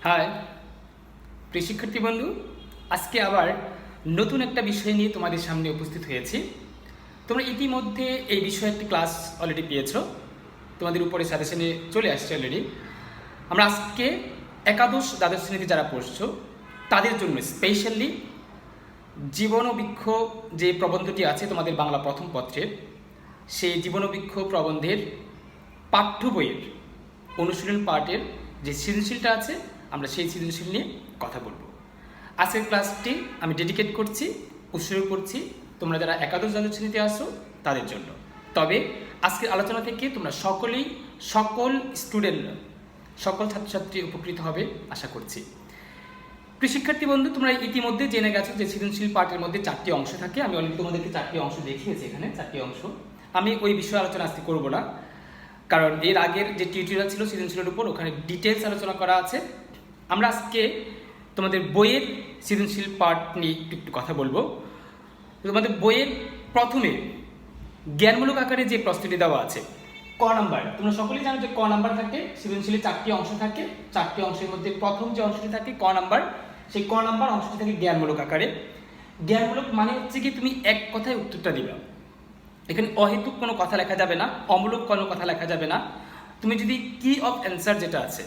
High প্রিয় শিক্ষার্থী বন্ধু, আজকে আবার নতুন একটা বিষয় নিয়ে তোমাদের সামনে উপস্থিত হয়েছি। তোমরা ইতিমধ্যে এই বিষয়ে একটি ক্লাস অলরেডি পেয়েছো, তোমাদের উপরে সাজেশনে চলে আসছে অলরেডি। আমরা আজকে একাদশ দ্বাদশ শ্রেণীতে যারা পড়ছো তাদের জন্য স্পেশালি জীবনবৃক্ষ যে প্রবন্ধটি আছে তোমাদের বাংলা প্রথম পত্রের, সেই জীবনবৃক্ষ প্রবন্ধের পাঠ্য বইয়ের অনুশীলন পাঠের যে সৃজনশীলটা আছে, আমরা সেই সৃজনশীল নিয়ে কথা বলবো। আজকের ক্লাসটি আমি ডেডিকেট করছি, উৎসর্গ করছি তোমরা যারা একাদশ দ্বাদশ শ্রেণীতে আসো তাদের জন্য। তবে আজকের আলোচনা থেকে তোমরা সকল স্টুডেন্টরা, সকল ছাত্রছাত্রী উপকৃত হবে আশা করছি। প্রিয় শিক্ষার্থী বন্ধু, তোমরা ইতিমধ্যে জেনে গেছো যে সৃজনশীল পাঠের মধ্যে 4টি অংশ থাকে। আমি অলরেডি তোমাদেরকে 4টি অংশ দেখিয়েছি, এখানে 4টি অংশ। আমি ওই বিষয়ে আলোচনা আজকে করবো না, কারণ এর আগের যে টিউটোরিয়াল ছিল সৃজনশীলের উপর, ওখানে ডিটেলস আলোচনা করা আছে। আমরা আজকে তোমাদের বইয়ের সৃজনশীল পার্ট নিয়ে একটু কথা বলবো। তোমাদের বইয়ের প্রথমে জ্ঞানমূলক আকারে যে প্রশ্নটি দেওয়া আছে ক নাম্বার, তোমরা সকলেই জানো যে ক নাম্বার থাকে, সৃজনশীলের 4টি অংশ থাকে। 4টি অংশের মধ্যে প্রথম যে অংশটি থাকে ক নাম্বার, সেই ক নাম্বার অংশটি থাকে জ্ঞানমূলক আকারে। জ্ঞানমূলক মানে হচ্ছে কি তুমি এক কথায় উত্তরটা দিবা। এখানে অহেতুক কোনো কথা লেখা যাবে না, অমূলক কোনো কথা লেখা যাবে না। তুমি যদি কি অফ অ্যান্সার যেটা আছে,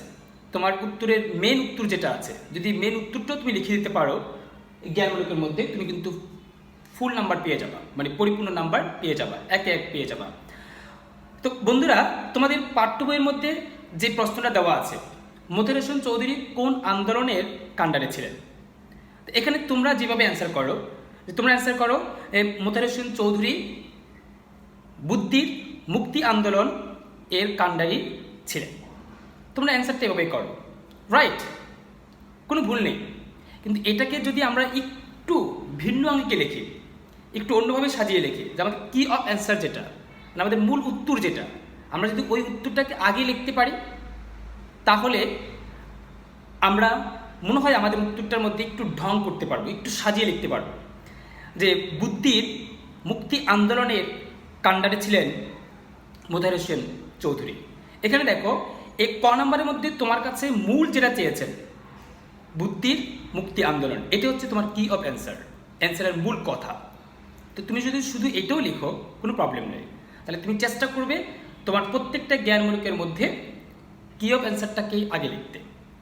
তোমার উত্তরের মেন উত্তর যেটা আছে, যদি মেন উত্তরটাও তুমি লিখে দিতে পারো জ্ঞানমূলকের মধ্যে, তুমি কিন্তু ফুল নাম্বার পেয়ে যাবা, মানে পরিপূর্ণ নাম্বার পেয়ে যাবা, একে এক পেয়ে যাবা। তো বন্ধুরা, তোমাদের পাঠ্য বইয়ের মধ্যে যে প্রশ্নটা দেওয়া আছে, মোতাহার হোসেন চৌধুরী কোন আন্দোলনের কাণ্ডারে ছিলেন? এখানে তোমরা যেভাবে অ্যান্সার করো, তোমরা অ্যান্সার করো মোতাহার হোসেন চৌধুরী বুদ্ধির মুক্তি আন্দোলন এর কাণ্ডারি ছিলেন। তোমরা অ্যান্সারটা এভাবেই করো, রাইট, কোনো ভুল নেই। কিন্তু এটাকে যদি আমরা একটু ভিন্ন অঙ্কে লিখি, একটু অন্যভাবে সাজিয়ে লিখি, যে আমাদের কি অফ অ্যান্সার যেটা, মানে আমাদের মূল উত্তর যেটা, আমরা যদি ওই উত্তরটাকে আগে লিখতে পারি, তাহলে আমরা মনে হয় আমাদের উত্তরটার মধ্যে একটু ঢং করতে পারবো, একটু সাজিয়ে লিখতে পারবো। যে বুদ্ধির মুক্তি আন্দোলনের কাণ্ডারে ছিলেন মোতাহার হোসেন চৌধুরী। এখানে দেখো, এই ক নম্বরের মধ্যে তোমার কাছে মূল যেটা চেয়েছেন বুদ্ধির মুক্তি আন্দোলন, এটা হচ্ছে তোমার কি অফ অ্যান্সার, অ্যান্সারের মূল কথা। তো তুমি যদি শুধু এটাও লিখো কোনো প্রবলেম নেই, তাহলে তুমি চেষ্টা করবে তোমার প্রত্যেকটা জ্ঞানমূলকের মধ্যে কি অফ অ্যান্সারটাকেই আগে লিখতে।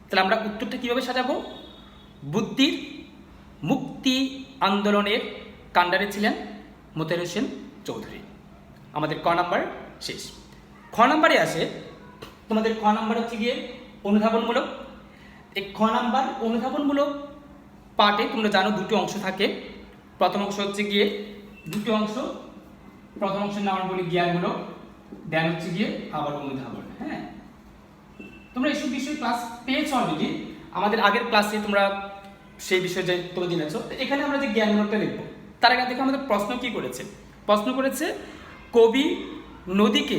তাহলে আমরা উত্তরটা কীভাবে সাজাবো? বুদ্ধির মুক্তি আন্দোলনের কাণ্ডারে ছিলেন মোতাহার হোসেন চৌধুরী। আমাদের ক নাম্বার শেষ। খ নাম্বারে আসে, তোমাদের খ নাম্বার হচ্ছে গিয়ে অনুধাবনমূলক। এই খ নাম্বার অনুধাবনমূলক পার্টে তোমরা জানো দুটো অংশ থাকে। প্রথম অংশ হচ্ছে গিয়ে দুটো অংশ, প্রথম অংশের নাম বলি জ্ঞানমূলক, দেন হচ্ছে গিয়ে আবার অনুধাবন। হ্যাঁ, তোমরা এইসব বিষয় ক্লাস পেয়েছো অলরেডি, আমাদের আগের ক্লাসে তোমরা সেই বিষয়ে যে তোমরা জেনেছো। এখানে আমরা যে জ্ঞানমূলকটা লিখবো, তার আগে দেখো আমাদের প্রশ্ন কি করেছে। প্রশ্ন করেছে কবি নদীকে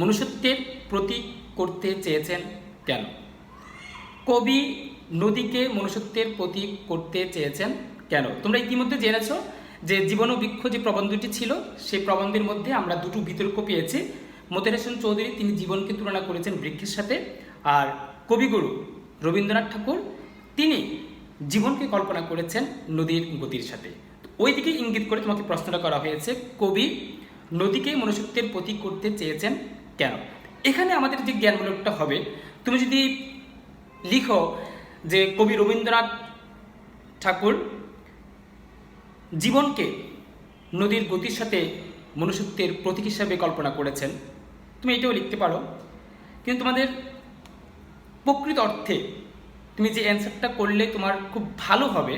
মনুষ্যত্বের প্রতীক করতে চেয়েছেন কেন? কবি নদীকে মনুষ্যত্বের প্রতীক করতে চেয়েছেন কেন? তোমরা ইতিমধ্যে জেনেছো যে জীবনবৃক্ষ যে প্রবন্ধটি ছিল, সেই প্রবন্ধের মধ্যে আমরা দুটো বিতর্ক পেয়েছি। মোতাহার হোসেন চৌধুরী তিনি জীবনকে তুলনা করেছেন বৃক্ষের সাথে, আর কবিগুরু রবীন্দ্রনাথ ঠাকুর তিনি জীবনকে কল্পনা করেছেন নদীর গতির সাথে। ওই দিকে ইঙ্গিত করে তোমাকে প্রশ্নটা করা হয়েছে, কবি নদীকে মনুষ্যত্বের প্রতীক করতে চেয়েছেন কেন? এখানে আমাদের যে জ্ঞানমূলকটা হবে, তুমি যদি লিখো যে কবি রবীন্দ্রনাথ ঠাকুর জীবনকে নদীর গতির সাথে মনুষ্যত্বের প্রতীক হিসাবে কল্পনা করেছেন, তুমি এটাও লিখতে পারো। কিন্তু তোমাদের প্রকৃত অর্থে তুমি যে অ্যান্সারটা করলে তোমার খুব ভালো হবে,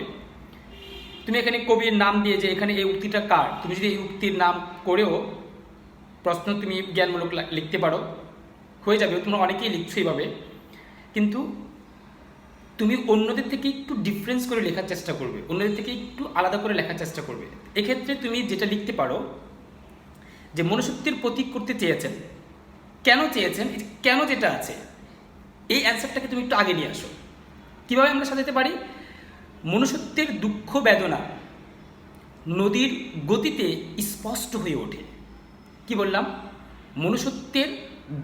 তুমি এখানে কবির নাম দিয়ে যে এখানে এই উক্তিটা কার, তুমি যদি এই উক্তির নাম করেও প্রশ্ন তুমি জ্ঞানমূলক লিখতে পারো, হয়ে যাবে। তোমরা অনেকেই লিখছো এইভাবে, কিন্তু তুমি অন্যদের থেকে একটু ডিফারেন্স করে লেখার চেষ্টা করবে, অন্যদের থেকে একটু আলাদা করে লেখার চেষ্টা করবে। এক্ষেত্রে তুমি যেটা লিখতে পারো যে মনুষ্যত্বের প্রতীক করতে চেয়েছেন, কেন চেয়েছেন, কেন যেটা আছে এই অ্যান্সারটাকে তুমি একটু আগে নিয়ে আসো। কীভাবে আমরা সাজাতে পারি? মনুষ্যত্বের দুঃখ বেদনা নদীর গতিতে স্পষ্ট হয়ে ওঠে। কি বললাম? মনুষ্যত্বের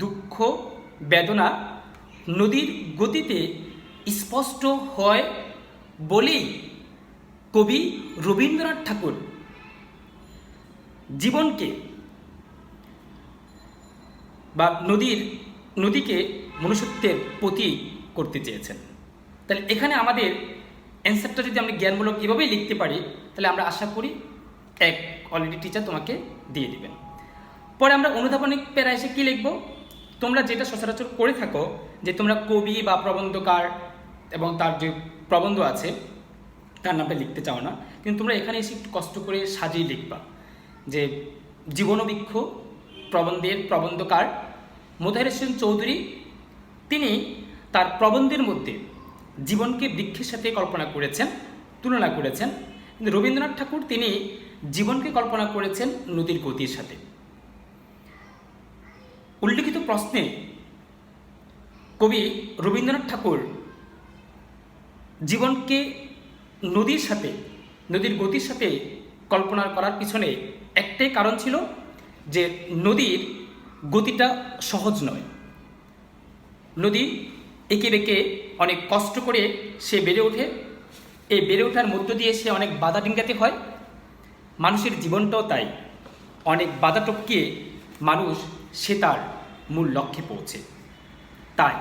দুঃখ বেদনা নদীর গতিতে স্পষ্ট হয় বলেই কবি রবীন্দ্রনাথ ঠাকুর জীবনকে বা নদীকে মনুষ্যত্বের প্রতীক করতে চেয়েছেন। তাহলে এখানে আমাদের অ্যান্সারটা যদি আমরা জ্ঞানমূলক এভাবেই লিখতে পারি, তাহলে আমরা আশা করি এক অলরেডি টিচার তোমাকে দিয়ে দিবেন। পরে আমরা অনুধাবনিক প্যারা এসে কী লিখব, তোমরা যেটা সচরাচর করে থাকো যে তোমরা কবি বা প্রবন্ধকার এবং তার যে প্রবন্ধ আছে তার নামটা লিখতে চাও না, কিন্তু তোমরা এখানে এসে একটু কষ্ট করে সাজিয়ে লিখবা যে জীবনবৃক্ষ প্রবন্ধের প্রবন্ধকার মোতাহার হোসেন চৌধুরী, তিনি তার প্রবন্ধের মধ্যে জীবনকে বৃক্ষের সাথে কল্পনা করেছেন, তুলনা করেছেন। কিন্তু রবীন্দ্রনাথ ঠাকুর তিনি জীবনকে কল্পনা করেছেন নদীর গতির সাথে। উল্লিখিত প্রশ্নে কবি রবীন্দ্রনাথ ঠাকুর জীবনকে নদীর গতির সাথে কল্পনা করার পিছনে একটাই কারণ ছিল যে নদীর গতিটা সহজ নয়। নদী এঁকে বেঁকে অনেক কষ্ট করে সে বেড়ে ওঠে, এই বেড়ে ওঠার মধ্য দিয়ে সে অনেক বাধা ডিঙ্গাতে হয়। মানুষের জীবনটাও তাই, অনেক বাধা টপকিয়ে মানুষ সে তার মূল লক্ষ্যে পৌঁছে। তাই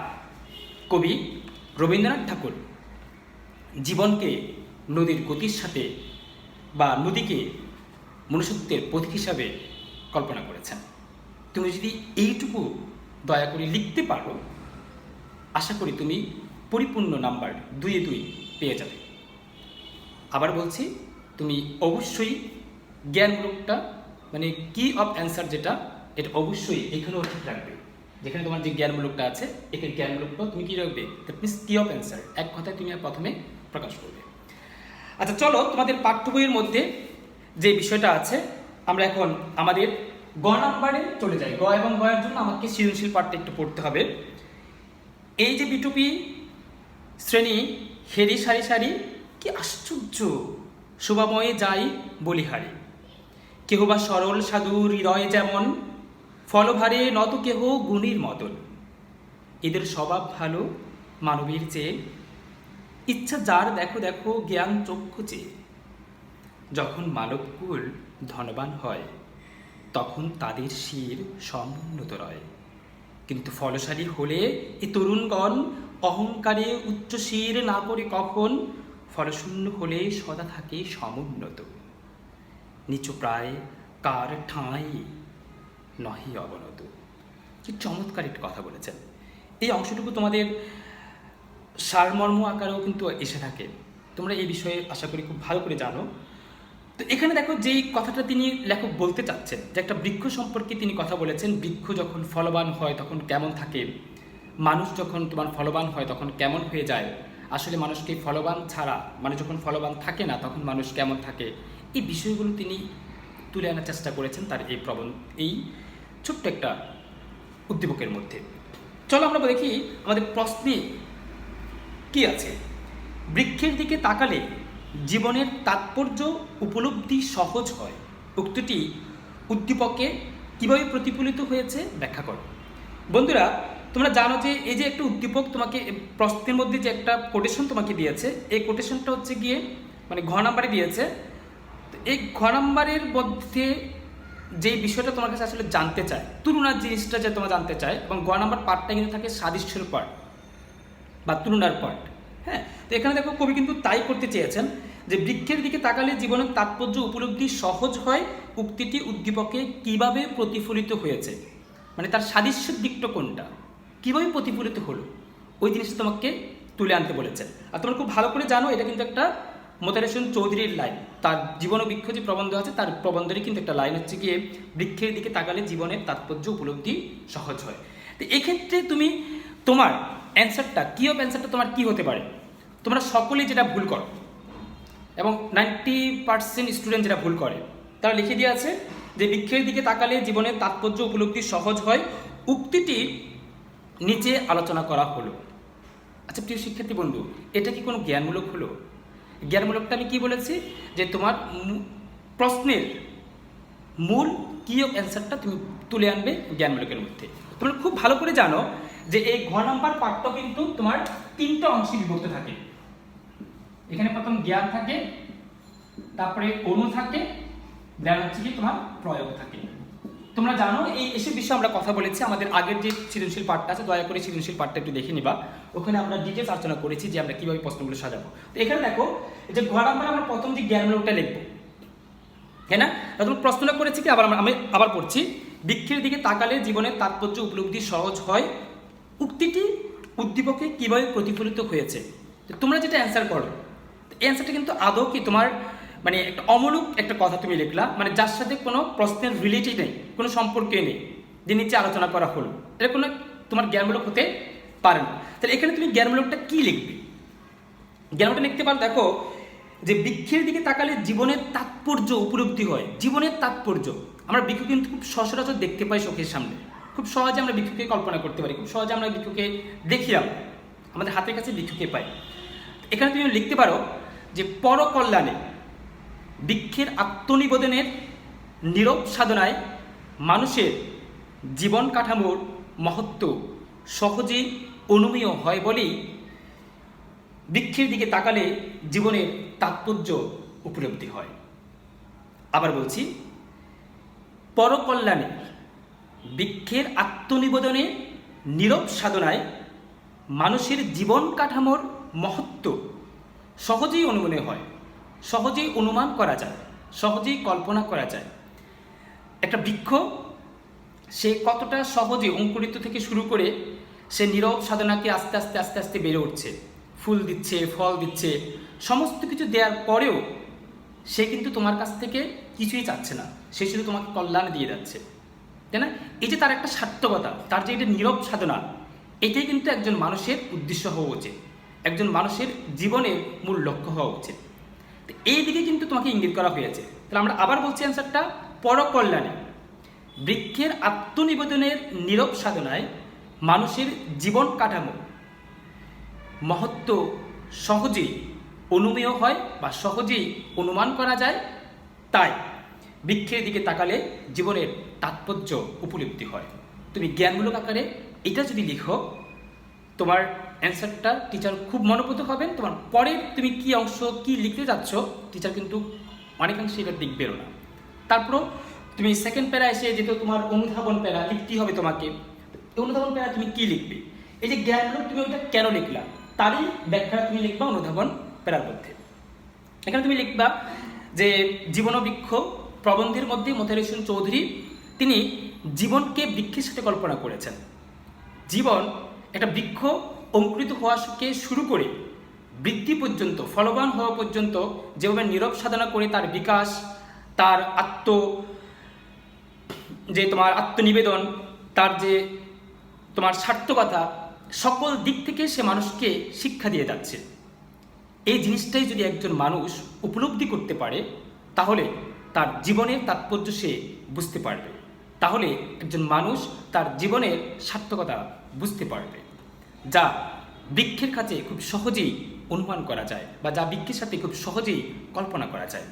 কবি রবীন্দ্রনাথ ঠাকুর জীবনকে নদীর গতির সাথে বা নদীকে মনুষ্যত্বের প্রতীক হিসাবে কল্পনা করেছেন। তুমি যদি এইটুকু দয়া করে লিখতে পারো, আশা করি তুমি পরিপূর্ণ নাম্বার 2-2 পেয়ে যাবে। আবার বলছি, তুমি অবশ্যই জ্ঞানমূলকটা মানে কি অফ অ্যান্সার যেটা, এটা অবশ্যই এখানেও ঠিক রাখবে। যেখানে তোমার যে জ্ঞানমূলকটা আছে, এখানে জ্ঞানমূলকটাও তুমি কী রাখবে, দ্যাট মিনস কি অফ অ্যান্সার, এক কথায় তুমি প্রথমে প্রকাশ করবে। আচ্ছা চলো, তোমাদের পাঠ্য বইয়ের মধ্যে যে বিষয়টা আছে, আমরা এখন আমাদের গ নাম্বারে চলে যাই। গ এবং গয়ের জন্য আমাকে সৃজনশীল পাঠটা একটু পড়তে হবে। এই যে বিটুপি শ্রেণী হেরি সারি সারি, কি আশ্চর্য শোভাময়ে যাই বলিহারি, কেহ বা সরল সাধু হৃদয় যেমন, ফলভারে নত কেহ গুণীর মতন, এদের স্বভাব ভালো মানবীর চেয়ে, ইচ্ছা যার দেখো দেখো জ্ঞান চক্ষু চেয়ে, যখন মানবকুল ধনবান হয় তখন তাদের শির সমুন্নত রয়, কিন্তু ফলশালী হলে এ তরুণগণ অহংকারে উচ্চ শির না করে কখন, ফলশূন্য হলে সদা থাকে সমুন্নত, নিচু প্রায় কার ঠাঁই নহি অবনত। কি চমৎকার একটি কথা বলেছেন। এই অংশটুকু তোমাদের সারমর্ম আকারেও কিন্তু এসে থাকে, তোমরা এই বিষয়ে আশা করি খুব ভালো করে জানো। তো এখানে দেখো যেই কথাটা তিনি লেখক বলতে চাচ্ছেন, যে একটা বৃক্ষ সম্পর্কে তিনি কথা বলেছেন, বৃক্ষ যখন ফলবান হয় তখন কেমন থাকে, মানুষ যখন তোমার ফলবান হয় তখন কেমন হয়ে যায়, আসলে মানুষকে ফলবান ছাড়া, মানে যখন ফলবান থাকে না তখন মানুষ কেমন থাকে, এই বিষয়গুলো তিনি তুলে আনার চেষ্টা করেছেন তার এই ছোট্ট একটা উদ্দীপকের মধ্যে। চলো আমরা দেখি আমাদের প্রশ্নে কি আছে। বৃক্ষের দিকে তাকালে জীবনের তাৎপর্য উপলব্ধি সহজ হয়, উক্তিটি উদ্দীপকে কীভাবে প্রতিফলিত হয়েছে ব্যাখ্যা করো। বন্ধুরা, তোমরা জানো যে এই যে একটা উদ্দীপক তোমাকে প্রশ্নের মধ্যে যে একটা কোটেশন তোমাকে দিয়েছে, এই কোটেশনটা হচ্ছে গিয়ে মানে ঘ নাম্বারে দিয়েছে। তো এই ঘ নাম্বারের মধ্যে যেই বিষয়টা তোমার কাছে আসলে জানতে চায়, তুলনার জিনিসটা যে তোমার জানতে চায়, এবং গ নাম্বার পার্টটা কিন্তু থাকে সাদৃশ্যের পার্ট বা তুলনার পার্ট। হ্যাঁ, তো এখানে দেখো কবি কিন্তু তাই করতে চেয়েছেন যে বৃক্ষের দিকে তাকালে জীবনের তাৎপর্য উপলব্ধি সহজ হয়, উক্তিটি উদ্দীপকে কিভাবে প্রতিফলিত হয়েছে, মানে তার সাদৃশ্যের দিকটা কোনটা, কীভাবে প্রতিফলিত হলো, ওই জিনিসটা তোমাকে তুলে আনতে বলেছেন। আর তোমরা খুব ভালো করে জানো এটা কিন্তু একটা মোতাহার হোসেন চৌধুরীর লাইন, তার জীবন ও বৃক্ষ যে প্রবন্ধ আছে তার প্রবন্ধেরই কিন্তু একটা লাইন হচ্ছে গিয়ে বৃক্ষের দিকে তাকালে জীবনের তাৎপর্য উপলব্ধি সহজ হয়। তো এক্ষেত্রে তুমি তোমার অ্যান্সারটা কি অফ অ্যান্সারটা তোমার কি হতে পারে, তোমরা সকলেই যেটা ভুল করো এবং 90% স্টুডেন্ট যেটা ভুল করে, তারা লিখে দিয়ে আছে যে বৃক্ষের দিকে তাকালে জীবনের তাৎপর্য উপলব্ধি সহজ হয়, উক্তিটি নিচে আলোচনা করা হলো। আচ্ছা প্রিয় শিক্ষার্থী বন্ধু, এটা কি কোনো জ্ঞানমূলক হলো? জ্ঞানমূলকটা আমি কি বলেছি যে তোমার প্রশ্নের মূল কি অফ অ্যান্সারটা তুমি তুলে আনবে জ্ঞানমূলকের মধ্যে। তোমরা খুব ভালো করে জানো যে এই ঘ নাম্বার পাঠটা কিন্তু তোমার তিনটা অংশে বিভক্ত থাকে। এখানে প্রথম জ্ঞান থাকে, তারপরে অনু থাকে, দেন হচ্ছে কি তোমার প্রয়োগ থাকে। তোমরা জানো এই এসব বিষয়ে আমরা কথা বলেছি আমাদের আগের যে সৃজনশীল পাঠটা আছে, দয়া করে সৃজনশীল পাঠটা একটু দেখে নিবা। ওখানে আমরা ডিটেলস আলোচনা করেছি যে আমরা কিভাবে প্রশ্নগুলো সাজাবো। তো এখানে দেখো যে ঘ নাম্বার আমরা প্রথম যে জ্ঞানমূলকটা লিখবো, তাই না? তখন প্রশ্নটা করেছি কি, আমি আবার পড়ছি, বৃক্ষের দিকে তাকালে জীবনের তাৎপর্য উপলব্ধি সহজ হয়, উক্তিটি উদ্দীপকে কিভাবে প্রতিফলিত হয়েছে। তোমরা যেটা অ্যান্সার করো, এই অ্যান্সারটা কিন্তু আদৌ কি তোমার মানে একটা অমূলক একটা কথা তুমি লিখলা, মানে যার সাথে কোনো প্রশ্নের রিলেটেড নেই, কোনো সম্পর্কই নেই, যে নিচে আলোচনা করা হলো, এটা কোনো তোমার জ্ঞানমূলক হতে পারে না। তাহলে এখানে তুমি জ্ঞানমূলকটা কি লিখবে? জ্ঞানমূলকটা লিখতে পারো, দেখো যে বৃক্ষের দিকে তাকালে জীবনের তাৎপর্য উপলব্ধি হয়। জীবনের তাৎপর্য আমরা বৃক্ষ কিন্তু খুব সচরাচর দেখতে পাই চোখের সামনে, খুব সহজে আমরা বৃক্ষকে কল্পনা করতে পারি, খুব সহজে আমরা বৃক্ষকে দেখি, আমাদের হাতের কাছে বৃক্ষকে পাই। এখানে তুমি লিখতে পারো যে পরকল্যাণে বৃক্ষের আত্মনিবেদনের নীরব সাধনায় মানুষের জীবন কাঠামোর মহত্ব সহজেই অনুমেয় হয় বলেই বৃক্ষের দিকে তাকালে জীবনের তাৎপর্য উপলব্ধি হয়। আবার বলছি, পরকল্যাণে বৃক্ষের আত্মনিবেদনে নীরব সাধনায় মানুষের জীবন কাঠামোর মহত্ব সহজেই অনুমানে হয়, সহজেই অনুমান করা যায়, সহজেই কল্পনা করা যায়। একটা বৃক্ষ সে কতটা সহজে অঙ্কুরিত থেকে শুরু করে সে নীরব সাধনাকে আস্তে আস্তে আস্তে আস্তে বেড়ে উঠছে, ফুল দিচ্ছে, ফল দিচ্ছে, সমস্ত কিছু দেওয়ার পরেও সে কিন্তু তোমার কাছ থেকে কিছুই চাচ্ছে না, সে শুধু তোমাকে কল্যাণ দিয়ে যাচ্ছে, তাই না? এই যে তার একটা সার্থকতা, তার যে এটা নীরব সাধনা, এটাই কিন্তু একজন মানুষের উদ্দেশ্য হওয়া উচিত, একজন মানুষের জীবনের মূল লক্ষ্য হওয়া উচিত। তো এই দিকে কিন্তু তোমাকে ইঙ্গিত করা হয়েছে। তাহলে আমরা আবার বলছি অ্যান্সারটা, পরকল্যাণে বৃক্ষের আত্মনিবেদনের নীরব সাধনায় মানুষের জীবন কাঠামো মহত্ব সহজেই অনুমেয় হয় বা সহজেই অনুমান করা যায়, তাই বৃক্ষের দিকে তাকালে জীবনের তাৎপর্য উপলব্ধি হয়। তুমি জ্ঞানমূলক আকারে এটা যদি লিখো, তোমার অ্যান্সারটা টিচার খুব মনোপুত হবেন। তোমার পরে তুমি কি অংশ কি লিখতে যাচ্ছ, টিচার কিন্তু অনেকাংশে এটা দেখবেও না। তারপরও তুমি সেকেন্ড প্যারা এসে যেহেতু তোমার অনুধাবন প্যারা লিখতেই হবে তোমাকে, অনুধাবন প্যারা তুমি কি লিখবে? এই যে জ্ঞানমূলক তুমি ওইটা কেন লিখলা, তারই ব্যাখ্যা তুমি লিখবা অনুধাবন প্যারার মধ্যে। এখানে তুমি লিখবা যে জীবন বৃক্ষ প্রবন্ধের মধ্যে মোতাহার হোসেন চৌধুরী তিনি জীবনকে বৃক্ষের সাথে কল্পনা করেছেন। জীবন একটা বৃক্ষ অঙ্কুরিত হওয়াকে শুরু করে বৃদ্ধি পর্যন্ত, ফলবান হওয়া পর্যন্ত যেভাবে নীরব সাধনা করে তার বিকাশ, তার যে তোমার আত্মনিবেদন, তার যে তোমার সার্থকতা, সকল দিক থেকে সে মানুষকে শিক্ষা দিয়ে যাচ্ছে। এই জিনিসটাই যদি একজন মানুষ উপলব্ধি করতে পারে, তাহলে তার জীবনের তাৎপর্য সে বুঝতে পারবে, তাহলে একজন মানুষ তার জীবনের সার্থকতা বুঝতে পারবে, যা বৃক্ষের কাছে খুব সহজেই অনুমান করা যায় বা যা বৃক্ষের সাথে খুব সহজেই কল্পনা করা যায়।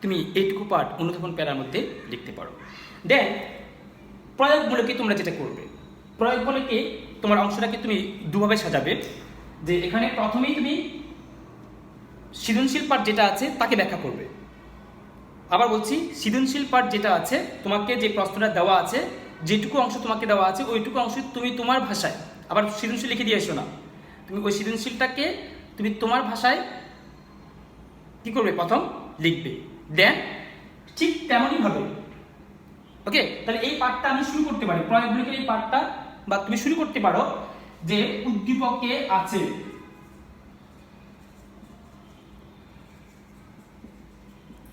তুমি এইটুকু পার্ট অনুধাবন প্যারার মধ্যে লিখতে পারো। দেন প্রয়োগমূলকে তোমরা যেটা করবে, প্রয়োগমূলকে তোমার অংশটাকে তুমি দুভাবে সাজাবে। যে এখানে প্রথমেই তুমি সৃজনশীল পার্ট যেটা আছে তাকে ব্যাখ্যা করবে। আবার বলছি, সৃজনশীল পার্ট যেটা আছে, তোমাকে যে প্রশ্নটা দেওয়া আছে, যেটুকু অংশ তোমাকে দেওয়া আছে ওইটুকু অংশ তুমি তোমার ভাষায়, আবার সৃজনশীল লিখে দিয়ে এসো না, তুমি ওই সৃজনশীলটাকে তুমি তোমার ভাষায় কি করবে, প্রথম লিখবে, দেন ঠিক তেমনই হবে। ওকে, তাহলে এই পার্টটা আমি শুরু করতে পারি, প্রয়োগমূলকের এই পার্টটা, বা তুমি শুরু করতে পারো যে উদ্দীপকে আছে,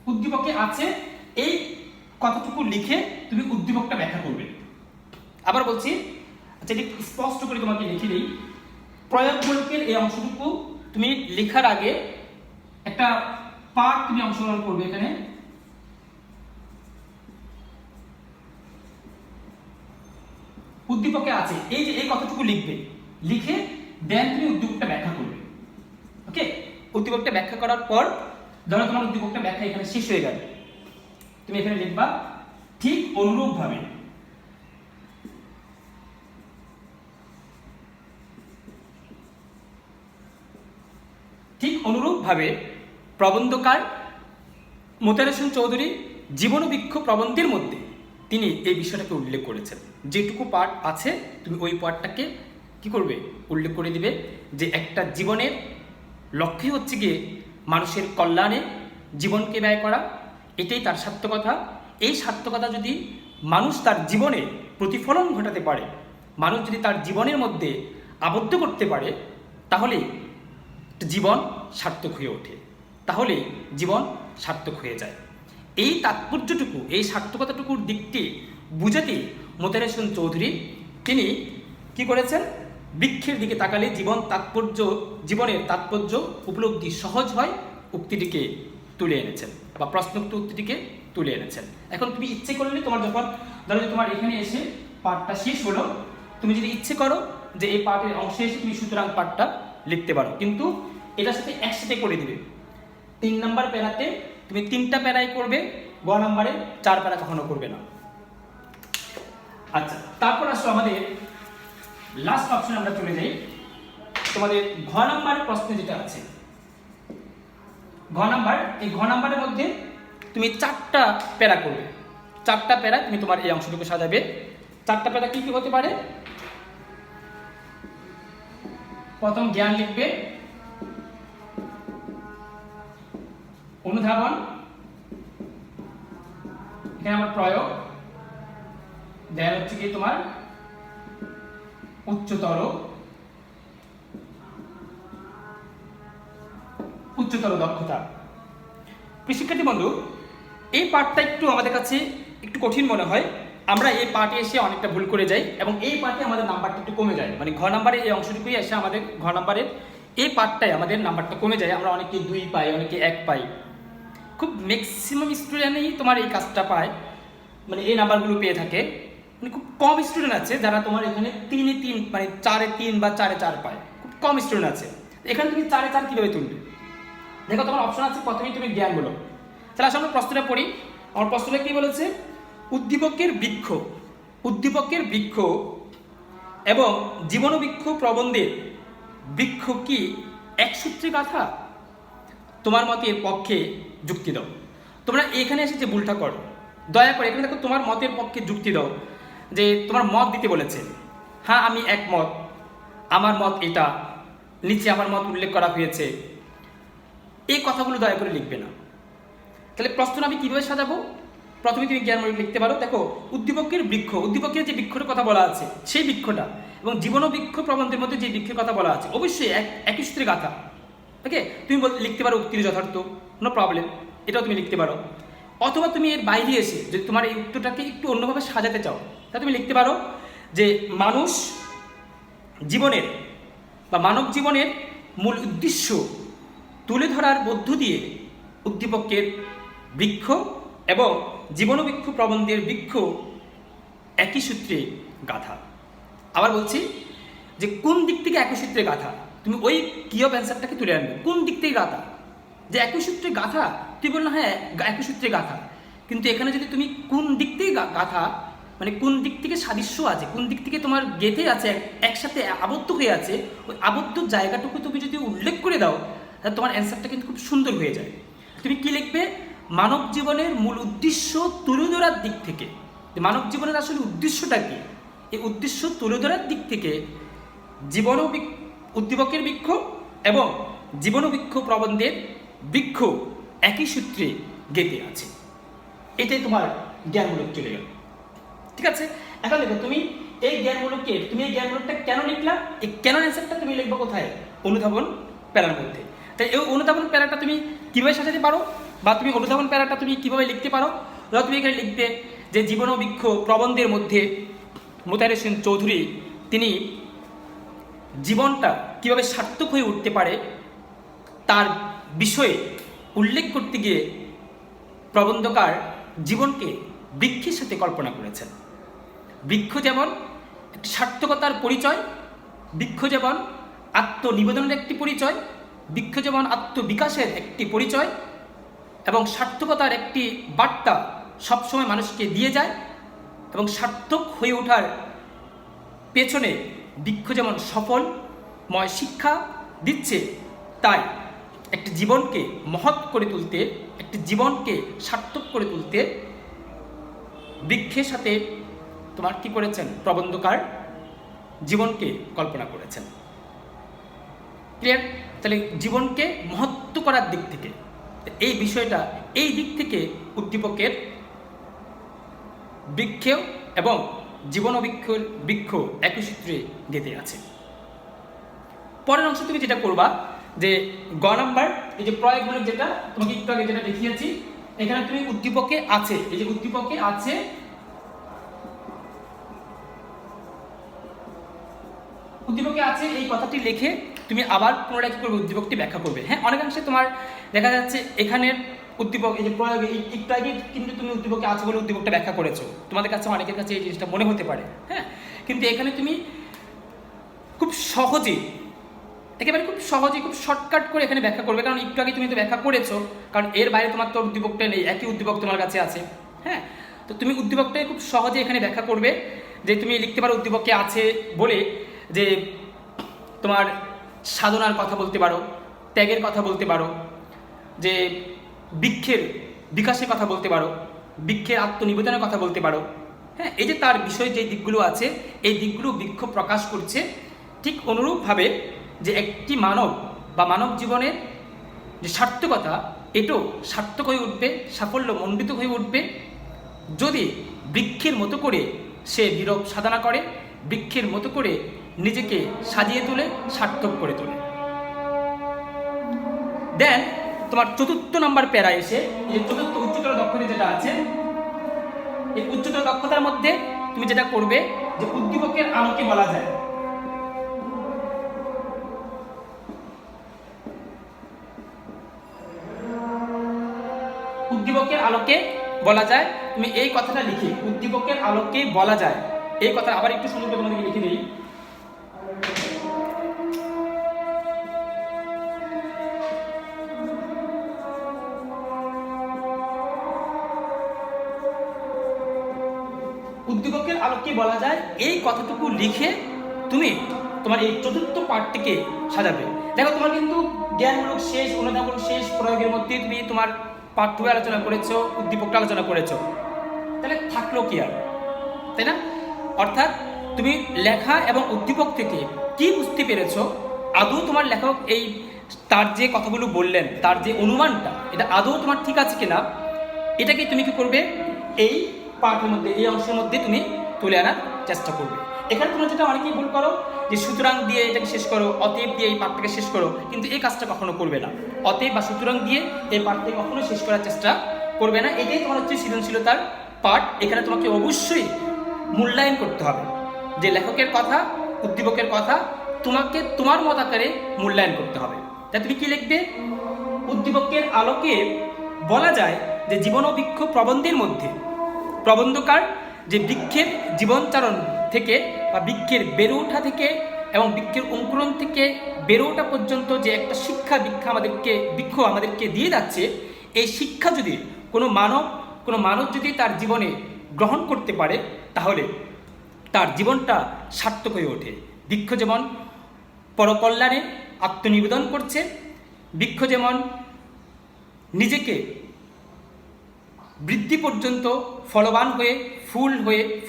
উদ্দীপকে আছে এই কথাটুকু লিখে তুমি উদ্দীপকটা ব্যাখ্যা করবে। আবার বলছি, আচ্ছা এটি স্পষ্ট করে তোমাকে লিখে দিই, প্রয়োগমূলকের এই অংশটুকু তুমি লেখার আগে একটা পাঠ তুমি অংশগ্রহণ করবে। এখানে উদ্দীপকে আছে এই যে এই কথাটুকু লিখবে, লিখে দেন তুমি উদ্দীপকটা ব্যাখ্যা করবে। ওকে, উদ্দীপকটা ব্যাখ্যা করার পর ধরো তোমার উদ্দীপকটা ব্যাখ্যা এখানে শেষ হয়ে গেল, তুমি এখানে লিখবা ঠিক অনুরূপভাবে ঠিক অনুরূপভাবে প্রবন্ধকার মোতাহার হোসেন চৌধুরী জীবন বৃক্ষ প্রবন্ধের মধ্যে তিনি এই বিষয়টাকে উল্লেখ করেছেন। যেটুকু পার্ট আছে তুমি ওই পার্টটাকে কি করবে, উল্লেখ করে দিবে যে একটা জীবনের লক্ষ্যই হচ্ছে গিয়ে মানুষের কল্যাণে জীবনকে ব্যয় করা, এটাই তার সার্থকতা। এই সার্থকতা যদি মানুষ তার জীবনে প্রতিফলন ঘটাতে পারে, মানুষ যদি তার জীবনের মধ্যে আবদ্ধ করতে পারে, তাহলে জীবন সার্থক হয়ে ওঠে, তাহলে জীবন সার্থক হয়ে যায়। এই তাৎপর্যটুকু, এই সার্থকতাটুকুর দিকটি বুঝাতে মোতাহার হোসেন চৌধুরী তিনি কি করেছেন, বৃক্ষের দিকে তাকালে জীবনের তাৎপর্য উপলব্ধি সহজ হয় উক্তিটিকে তুলে এনেছেন, বা প্রশ্নোক্ত উক্তিটিকে তুলে এনেছেন। এখন তুমি ইচ্ছে করলে তোমার যখন ধরো তোমার এখানে এসে পাঠটা শেষ হলো, তুমি যদি ইচ্ছে করো যে এই পাঠের অংশে এসে তুমি সুতরাং পাঠটা লিখতে পারো, কিন্তু এটার সাথে একসাথে করে দিবে। 3 নম্বর প্যারাতে তুমি 3টা প্যারাই করবে, গ নম্বরে 4 প্যারা কখনো করবে না। আচ্ছা, তারপর আসো আমাদের লাস্ট অপশন আমরা চলে যাই। তোমাদের ঘ নম্বরের প্রশ্ন যেটা আছে, ঘ নাম্বার, এই ঘ নাম্বারের মধ্যে তুমি 4টা প্যারা করবে। 4টা প্যারা তুমি তোমার এই অংশটুকু সাজাবে। 4টা প্যারা কি কি হতে পারে? প্রথম জ্ঞান লিখবে, অনুধাবন, এখানে আমার প্রয়োগ, দেন হচ্ছে কি তোমার উচ্চতর দক্ষতা। শিক্ষার্থী বন্ধু, এই পার্টটা একটু আমাদের কাছে একটু কঠিন মনে হয়, আমরা এই পার্টে এসে অনেকটা ভুল করে যাই এবং এই পার্টে আমাদের নাম্বারটা একটু কমে যায়। মানে ঘ নাম্বারে এই অংশটুকুই এসে আমাদের ঘ নাম্বারের এই পার্টটাই আমাদের নাম্বারটা কমে যায়। আমরা অনেকে 2 পাই, অনেকে 1 পাই, খুব ম্যাক্সিমাম স্টুডেন্টই তোমার এই কাজটা পায়, মানে এই নাম্বারগুলো পেয়ে থাকে। মানে খুব কম স্টুডেন্ট আছে যারা তোমার এখানে 3-এ 3 মানে 4-এ 3 বা 4-এ 4 পায়, খুব কম স্টুডেন্ট আছে। এখানে তুমি 4-এ 4 কীভাবে তুলবে? দেখো তোমার অপশন আছে, প্রথমেই তুমি জ্ঞান বলো। তাহলে আসলে আমরা প্রশ্নটা পড়ি। আমার প্রশ্নটা কি বলেছে? উদ্দীপকের বৃক্ষ এবং জীবনবৃক্ষ প্রবন্ধের বৃক্ষ কি এক সূত্রে গাঁথা? তোমার মতের পক্ষে যুক্তি দাও। তোমরা এখানে এসে যে ভুলটা করো, দয়া করে এখানে দেখো তোমার মতের পক্ষে যুক্তি দাও, যে তোমার মত দিতে বলেছে। হ্যাঁ, আমি একমত, আমার মত এটা, নিচে আমার মত উল্লেখ করা হয়েছে, এই কথাগুলো দয়া করে লিখবে না। তাহলে প্রশ্ন আমি কিভাবে সাজাবো? প্রথমে তুমি জ্ঞানমূলক লিখতে পারো। দেখো, উদ্দীপকের যে বৃক্ষটার কথা বলা আছে সেই বৃক্ষটা এবং জীবন বৃক্ষ প্রবন্ধের মধ্যে যে বৃক্ষের কথা বলা আছে অবশ্যই একই সূত্রে গাঁথা। ওকে, তুমি লিখতে পারো উক্তির যথার্থ, নো প্রবলেম, এটাও তুমি লিখতে পারো। অথবা তুমি এর বাইরে এসে যদি তোমার এই উত্তরটাকে একটু অন্যভাবে সাজাতে চাও, তাহলে তুমি লিখতে পারো যে মানব জীবনের মূল উদ্দেশ্য তুলে ধরার মধ্য দিয়ে উদ্দীপকের বৃক্ষ এবং জীবনবৃক্ষ প্রবন্ধের বৃক্ষ একই সূত্রে গাঁথা। আবার বলছি যে কোন দিক থেকে একই সূত্রে গাঁথা, তুমি ওই কি অফ অ্যান্সারটাকে তুলে আনবে। কোন দিক থেকে গাঁথা, যে একই সূত্রে গাঁথা, তুই বললো হ্যাঁ একই সূত্রে গাঁথা, কিন্তু এখানে যদি তুমি কোন দিক থেকে গাঁথা, মানে কোন দিক থেকে সাদৃশ্য আছে, কোন দিক থেকে তোমার গেঁথে আছে, একসাথে আবদ্ধ হয়ে আছে, ওই আবদ্ধ জায়গাটুকু তুমি যদি উল্লেখ করে দাও, তাহলে তোমার অ্যান্সারটা কিন্তু খুব সুন্দর হয়ে যায়। তুমি কি লিখবে? মানব জীবনের মূল উদ্দেশ্য তুলে ধরার দিক থেকে, মানব জীবনের আসলে উদ্দেশ্যটা কি, এই উদ্দেশ্য তুলে ধরার দিক থেকে উদ্দীপকের বৃক্ষ এবং জীবনবৃক্ষ প্রবন্ধের বৃক্ষ একই সূত্রে গেঁথে আছে। এটাই তোমার জ্ঞানমূলক চলে গেল। ঠিক আছে, এখন দেখো তুমি এই জ্ঞানমূলকটা কেন লিখলা, এই কেন অ্যান্সারটা তুমি লিখবো কোথায়? অনুধাবন প্যারার মধ্যে। তাই এই অনুধাবন প্যারাটা তুমি কীভাবে সাজাতে পারো, বা তুমি অনুধাবন প্যারাটা তুমি কীভাবে লিখতে পারো? ধরো তুমি এখানে লিখবে যে জীবনবৃক্ষ প্রবন্ধের মধ্যে মোতাহার হোসেন চৌধুরী তিনি জীবনটা কিভাবে সার্থক হয়ে উঠতে পারে তার বিষয়ে উল্লেখ করতে গিয়ে প্রবন্ধকার জীবনকে বৃক্ষের সাথে কল্পনা করেছেন। বৃক্ষ যেমন একটি সার্থকতার পরিচয়, বৃক্ষ যেমন আত্মনিবেদনের একটি পরিচয়, বৃক্ষ যেমন আত্মবিকাশের একটি পরিচয় এবং সার্থকতার একটি বার্তা সবসময় মানুষকে দিয়ে যায়, এবং সার্থক হয়ে ওঠার পেছনে বৃক্ষ যেমন সফলময় শিক্ষা দিচ্ছে, তাই একটি জীবনকে মহৎ করে তুলতে, একটি জীবনকে সার্থক করে তুলতে বৃক্ষের সাথে তোমার কি করেছেন? প্রবন্ধকার জীবনকে কল্পনা করেছেন। ক্লিয়ার? তাহলে জীবনকে মহত্ব করার দিক থেকে এই বিষয়টা, এই দিক থেকে উদ্দীপকের বৃক্ষ এবং জীবন বৃক্ষ একই সূত্রে গেঁথে আছে। পরের অংশ তুমি যেটা করবা যে গ নাম্বার, এই যে প্রয়োগমূলক, যেটা তোমাকে একটু আগে যেটা দেখিয়েছি, এখানে তুমি উদ্দীপকে আছে, এই যে উদ্দীপকে আছে, উদ্দীপকে আছে এই কথাটি লিখে তুমি আবার পুনরায় কি করবে? উদ্দীপকটি ব্যাখ্যা করবে। হ্যাঁ, অনেকাংশে তোমার দেখা যাচ্ছে এখানের উদ্দীপক, এই যে প্রয়োগ, একটু আগে কিন্তু তুমি উদ্দীপকে আছে বলে উদ্দীপকটা ব্যাখ্যা করেছো, তোমাদের কাছে অনেকের কাছে এই জিনিসটা মনে হতে পারে। হ্যাঁ, কিন্তু এখানে তুমি খুব সহজে, একেবারে খুব সহজে, খুব শর্টকাট করে এখানে ব্যাখ্যা করবে, কারণ একটু আগে তুমি তো ব্যাখ্যা করেছো, কারণ এর বাইরে তোমার তো উদ্দীপকটা নেই, একই উদ্দীপক তোমার কাছে আছে। হ্যাঁ, তো তুমি উদ্দীপকটাই খুব সহজে এখানে ব্যাখ্যা করবে। যে তুমি লিখতে পারো উদ্দীপকে আছে বলে যে তোমার সাধনার কথা বলতে পারো, ত্যাগের কথা বলতে পারো, যে বৃক্ষের বিকাশের কথা বলতে পারো, বৃক্ষের আত্মনিবেদনের কথা বলতে পারো। হ্যাঁ, এই যে তার বিষয় যে দিকগুলো আছে, এই দিকগুলো বৃক্ষ প্রকাশ করছে। ঠিক অনুরূপভাবে যে একটি মানব বা মানব জীবনের যে সার্থকতা, এটাও সার্থক হয়ে উঠবে, সাফল্য মণ্ডিত হয়ে উঠবে যদি বৃক্ষের মতো করে সে নীরব সাধনা করে, বৃক্ষের মতো করে নিজেকে সাজিয়ে তোলে, সার্থক করে তোলে। দেন তোমার চতুর্থ নাম্বার প্যারা এসে, এই চতুর্থ উচ্চতর দক্ষতা যেটা আছে, এই উচ্চতর দক্ষতার মধ্যে তুমি যেটা করবে যে উদ্দীপকের আলোকে বলা যায়, উদ্দীপকের আলোকে বলা যায়, তুমি এই কথাটা লিখে উদ্দীপকের আলোকে বলা যায়, এই কথা আবার একটু সুন্দর করে তোমাদেরকে লিখে দিই। উদ্দীপকের আলোকে বলা যায়, এই কথাটুকু লিখে তুমি তোমার এই চতুর্থ পাঠটিকে সাজাবে। দেখো, তোমার কিন্তু জ্ঞানমূলক শেষ, অনুধাবন শেষ, প্রয়োগের মধ্যে তুমি তোমার পাঠ্য আলোচনা করেছো, উদ্দীপকটা আলোচনা করেছো, তাহলে থাকলো কি আর, তাই না? অর্থাৎ তুমি লেখা এবং উদ্দীপক থেকে কি বুঝতে পেরেছো, আদৌ তোমার লেখক এই তার যে কথাগুলো বললেন, তার যে অনুমানটা, এটা আদৌ তোমার ঠিক আছে কিনা, এটাকে তুমি কি করবে? এই পাঠের মধ্যে, এই অংশের মধ্যে তুমি তুলে আনার চেষ্টা করবে। এখানে তোমরা যেটা অনেকেই ভুল করো যে সুতরাং দিয়ে এটাকে শেষ করো, অতএব দিয়ে এই পাঠটাকে শেষ করো, কিন্তু এই কাজটা কখনো করবে না। অতএব বা সুতরাং দিয়ে এই পাঠটাকে কখনো শেষ করার চেষ্টা করবে না। এটাই তোমার হচ্ছে সৃজনশীলতার পাঠ। এখানে তোমাকে অবশ্যই মূল্যায়ন করতে হবে যে লেখকের কথা, উদ্দীপকের কথা তোমাকে তোমার মত আকারে মূল্যায়ন করতে হবে। তাই তুমি কি লিখবে? উদ্দীপকের আলোকে বলা যায় যে জীবন ও বৃক্ষ প্রবন্ধের মধ্যে প্রবন্ধকার যে বৃক্ষের জীবনচারণ থেকে বা বৃক্ষের বেড়ে ওঠা থেকে এবং বৃক্ষের অঙ্কুরণ থেকে বেড়ে ওঠা পর্যন্ত যে একটা শিক্ষা বৃক্ষ আমাদেরকে দিয়ে যাচ্ছে, এই শিক্ষা যদি কোনো মানব যদি তার জীবনে গ্রহণ করতে পারে, তাহলে তার জীবনটা সার্থক হয়ে ওঠে। বৃক্ষ যেমন পরকল্যাণে আত্মনিবেদন করছে, বৃক্ষ যেমন নিজেকে বৃদ্ধি পর্যন্ত ফলবান হয়ে,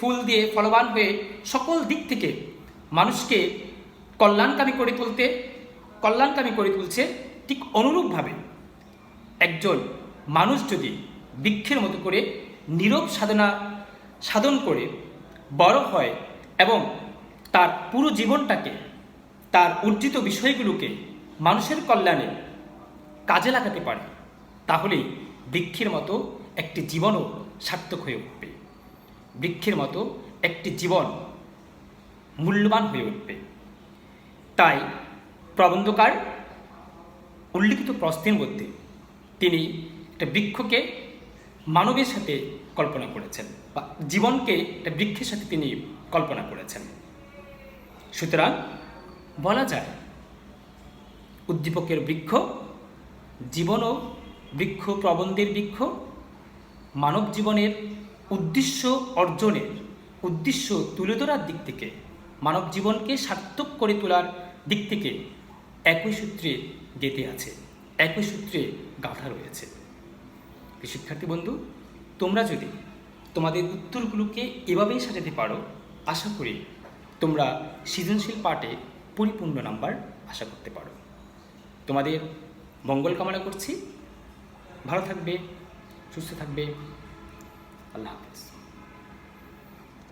ফুল দিয়ে ফলবান হয়ে সকল দিক থেকে মানুষকে কল্যাণকামী করে তুলছে, ঠিক অনুরূপভাবে একজন মানুষ যদি বৃক্ষের মতো করে নীরব সাধন করে বড় হয় এবং তার পুরো জীবনটাকে, তার অর্জিত বিষয়গুলোকে মানুষের কল্যাণে কাজে লাগাতে পারে, তাহলেই বৃক্ষের মতো একটি জীবনও সার্থক হয়ে উঠবে, বৃক্ষের মতো একটি জীবন মূল্যবান হয়ে উঠবে। তাই প্রবন্ধকার উল্লিখিত প্রশ্নের মধ্যে তিনি একটা বৃক্ষকে মানবের সাথে কল্পনা করেছেন, বা জীবনকে একটা বৃক্ষের সাথে তিনি কল্পনা করেছেন। সুতরাং বলা যায় উদ্দীপকের বৃক্ষ, জীবন ও বৃক্ষ, প্রবন্ধের বৃক্ষ মানব জীবনের উদ্দেশ্য অর্জনের, উদ্দেশ্য তুলে ধরার দিক থেকে, মানব জীবনকে সার্থক করে তোলার দিক থেকে একই সূত্রে গেঁথে আছে, একই সূত্রে গাঁথা রয়েছে। শিক্ষার্থী বন্ধু, তোমরা যদি তোমাদের উত্তরগুলোকে এভাবেই সাজাতে পারো, আশা করি তোমরা সৃজনশীল পাঠে পরিপূর্ণ নাম্বার আশা করতে পারো। তোমাদের মঙ্গল কামনা করছি। ভালো থাকবে, সুস্থ থাকবে। আল্লাহ হাফেজ।